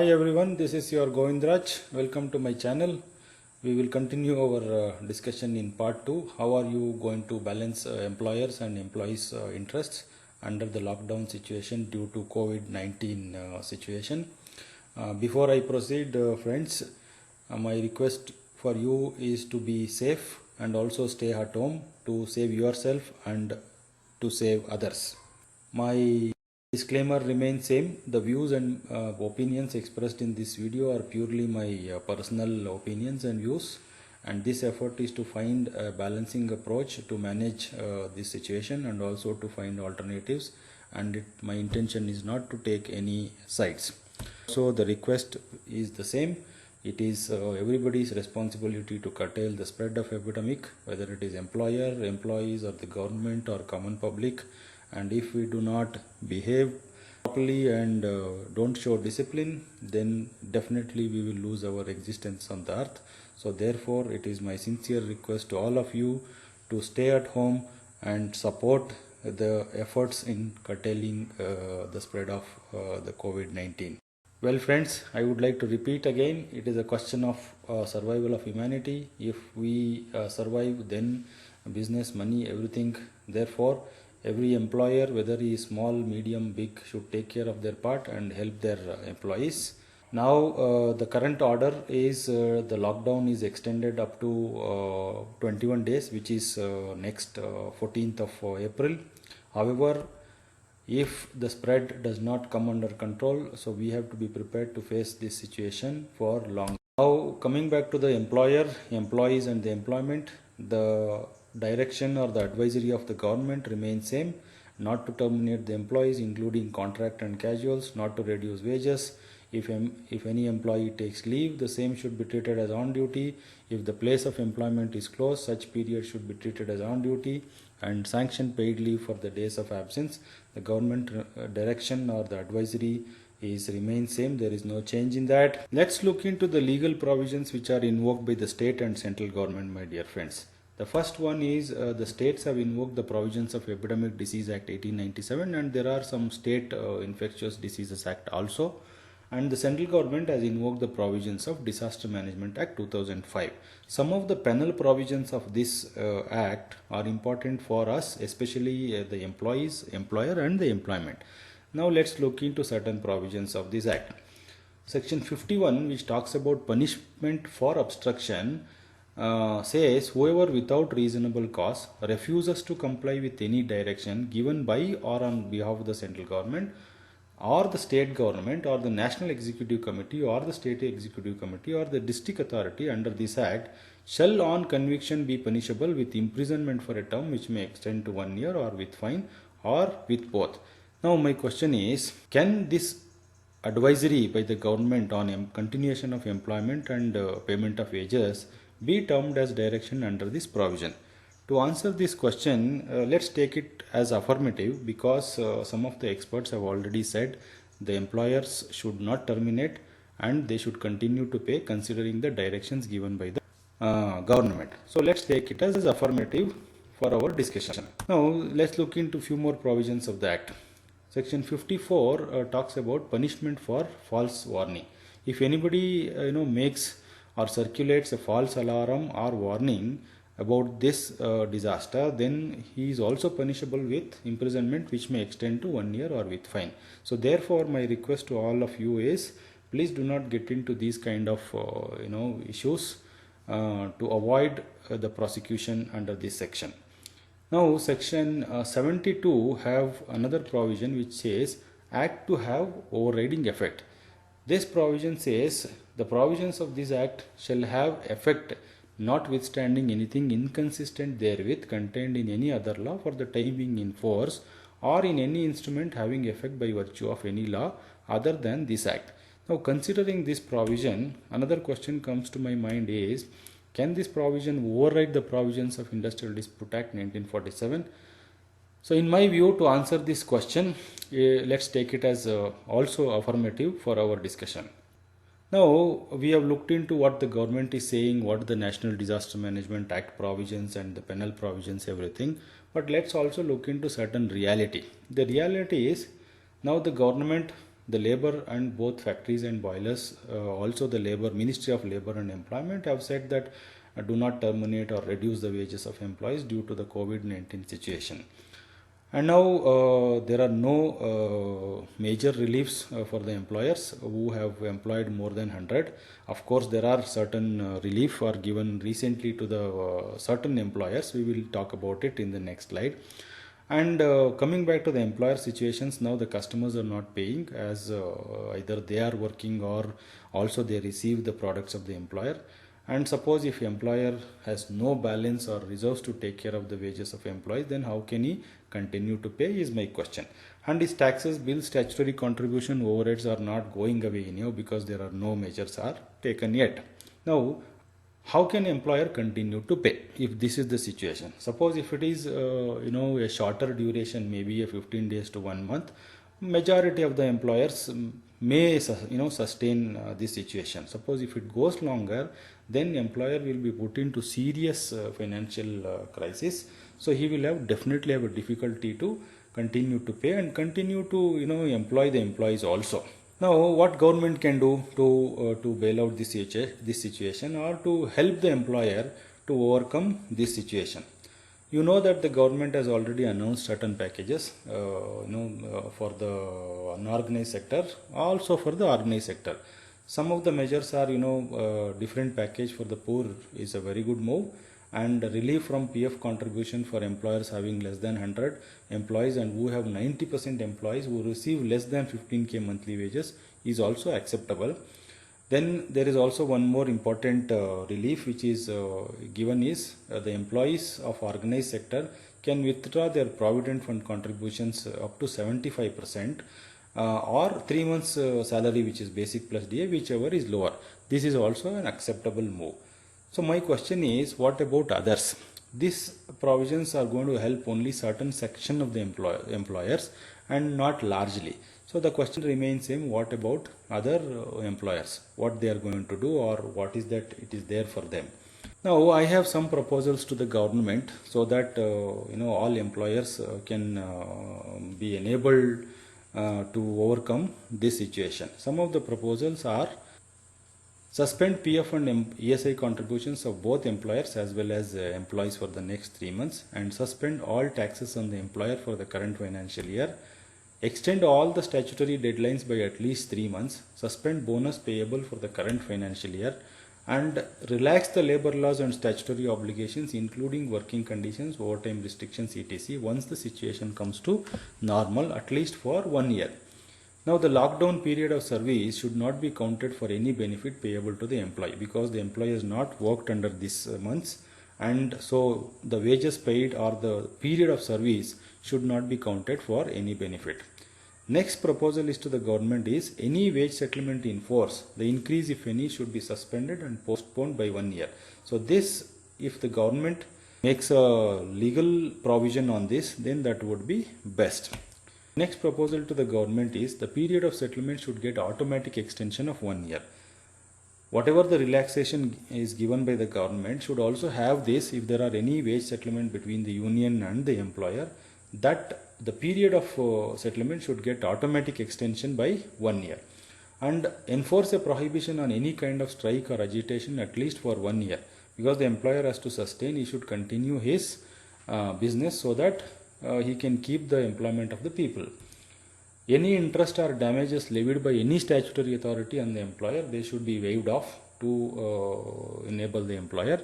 Hi everyone, this is your Govindraj. Welcome to my channel. We will continue our discussion in part 2. How are you going to balance employers and employees interests under the lockdown situation due to Covid-19 situation. Before I proceed, friends, my request for you is to be safe and also stay at home to save yourself and to save others. My disclaimer remains same. The views and opinions expressed in this video are purely my personal opinions and views, and this effort is to find a balancing approach to manage this situation and also to find alternatives, and my intention is not to take any sides. So the request is the same. It is everybody's responsibility to curtail the spread of epidemic, whether it is employer, employees or the government or common public. And if we do not behave properly and don't show discipline, then definitely we will lose our existence on the earth. So therefore it is my sincere request to all of you to stay at home and support the efforts in curtailing the spread of the COVID-19. Well friends, I would like to repeat again, it is a question of survival of humanity. If we survive, then business, money, everything. Therefore every employer, whether he is small, medium, big, should take care of their part and help their employees. Now the current order is the lockdown is extended up to 21 days, which is next 14th of April. However, if the spread does not come under control, so we have to be prepared to face this situation for long. Now coming back to the employer, employees and the employment, the direction or the advisory of the government remains same: not to terminate the employees including contract and casuals, not to reduce wages. If any employee takes leave, the same should be treated as on duty. If the place of employment is closed, such period should be treated as on duty, and sanction paid leave for the days of absence. The government direction or the advisory is remains same. There is no change in that. Let's look into the legal provisions which are invoked by the state and central government, my dear friends. The first one is the states have invoked the provisions of Epidemic Disease Act 1897, and there are some state Infectious Diseases Act also. And the central government has invoked the provisions of Disaster Management Act 2005. Some of the penal provisions of this act are important for us, especially the employees, employer and the employment. Now let's look into certain provisions of this act. Section 51, which talks about punishment for obstruction, says whoever without reasonable cause refuses to comply with any direction given by or on behalf of the central government or the state government or the National Executive Committee or the State Executive Committee or the district authority under this act shall on conviction be punishable with imprisonment for a term which may extend to 1 year or with fine or with both. Now my question is, can this advisory by the government on continuation of employment and payment of wages be termed as direction under this provision? To answer this question, let's take it as affirmative, because some of the experts have already said the employers should not terminate and they should continue to pay considering the directions given by the government. So let's take it as affirmative for our discussion. Now let's look into few more provisions of the act. Section 54 talks about punishment for false warning. If anybody makes or circulates a false alarm or warning about this disaster, then he is also punishable with imprisonment which may extend to 1 year or with fine. So therefore my request to all of you is, please do not get into these kind of issues to avoid the prosecution under this section. Now section 72 have another provision which says act to have overriding effect. This provision says the provisions of this act shall have effect notwithstanding anything inconsistent therewith contained in any other law for the time being in force or in any instrument having effect by virtue of any law other than this act. Now considering this provision, another question comes to my mind is, can this provision override the provisions of Industrial Dispute Act 1947? So in my view, to answer this question, let's take it as also affirmative for our discussion. Now we have looked into what the government is saying, what the National Disaster Management Act provisions and the penal provisions, everything. But let's also look into certain reality. The reality is, now the government the labor and both factories and boilers, also the labor Ministry of Labor and Employment have said that do not terminate or reduce the wages of employees due to the COVID-19 situation. And now there are no major reliefs for the employers who have employed more than 100. Of course, there are certain relief are given recently to the certain employers. We will talk about it in the next slide. And coming back to the employer situations, now the customers are not paying as either they are working or also they receive the products of the employer. And suppose if employer has no balance or reserves to take care of the wages of employees, then how can he continue to pay is my question. And his taxes, bills, statutory contribution, overheads are not going away anyhow because there are no measures are taken yet. Now, how can employer continue to pay if this is the situation? Suppose if it is a shorter duration, maybe a 15 days to 1 month, majority of the employers may sustain this situation. Suppose if it goes longer, then employer will be put into serious financial crisis. So he will definitely have a difficulty to continue to pay and continue to employ the employees also. Now, what government can do to bail out this situation or to help the employer to overcome this situation? You know that the government has already announced certain packages, for the unorganized sector, also for the organized sector. Some of the measures are, different package for the poor is a very good move, and relief from PF contribution for employers having less than 100 employees and who have 90% employees who receive less than 15k monthly wages is also acceptable. Then there is also one more important relief which is given is the employees of organized sector can withdraw their provident fund contributions up to 75% or 3 months salary, which is basic plus DA, whichever is lower. This is also an acceptable move. So my question is, what about others? These provisions are going to help only certain section of the employers and not largely. So the question remains same, what about other employers? What they are going to do or what is that it is there for them? Now I have some proposals to the government so that all employers can be enabled to overcome this situation. Some of the proposals are: suspend PF and ESI contributions of both employers as well as employees for the next 3 months, and suspend all taxes on the employer for the current financial year. Extend all the statutory deadlines by at least 3 months. Suspend bonus payable for the current financial year, and relax the labor laws and statutory obligations including working conditions, overtime restrictions, etc. once the situation comes to normal, at least for 1 year. Now the lockdown period of service should not be counted for any benefit payable to the employee because the employee has not worked under these months, and so the wages paid or the period of service should not be counted for any benefit. Next proposal is to the government is any wage settlement in force, the increase if any should be suspended and postponed by 1 year. So this, if the government makes a legal provision on this, then that would be best. Next proposal to the government is the period of settlement should get automatic extension of 1 year. Whatever the relaxation is given by the government should also have this: if there are any wage settlement between the union and the employer, that the period of settlement should get automatic extension by 1 year, and enforce a prohibition on any kind of strike or agitation at least for 1 year, because the employer has to sustain, he should continue his business so that he can keep the employment of the people. Any interest or damages levied by any statutory authority on the employer, they should be waived off to enable the employer.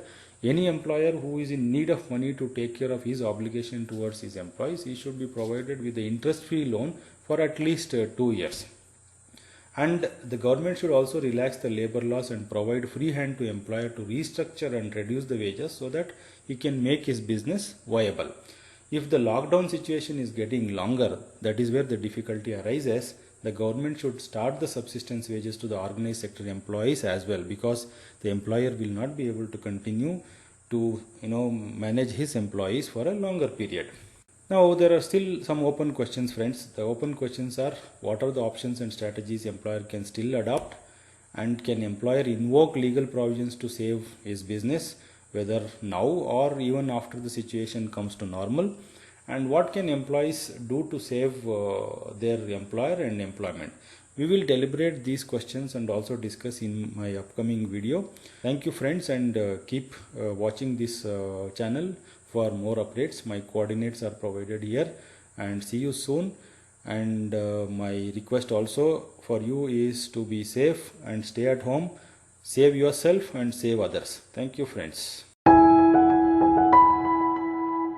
Any employer who is in need of money to take care of his obligation towards his employees, he should be provided with the interest-free loan for at least 2 years. And the government should also relax the labor laws and provide free hand to employer to restructure and reduce the wages so that he can make his business viable. If the lockdown situation is getting longer, that is where the difficulty arises, the government should start the subsistence wages to the organized sector employees as well, because the employer will not be able to continue to manage his employees for a longer period. Now there are still some open questions, friends. The open questions are: what are the options and strategies employer can still adopt, and can employer invoke legal provisions to save his business, whether now or even after the situation comes to normal? and what can employees do to save their employer and employment. We will deliberate these questions and also discuss in my upcoming video. Thank you friends, and keep watching this channel for more updates. My coordinates are provided here, and see you soon. And my request also for you is to be safe and stay at home. Save yourself and save others. Thank you friends.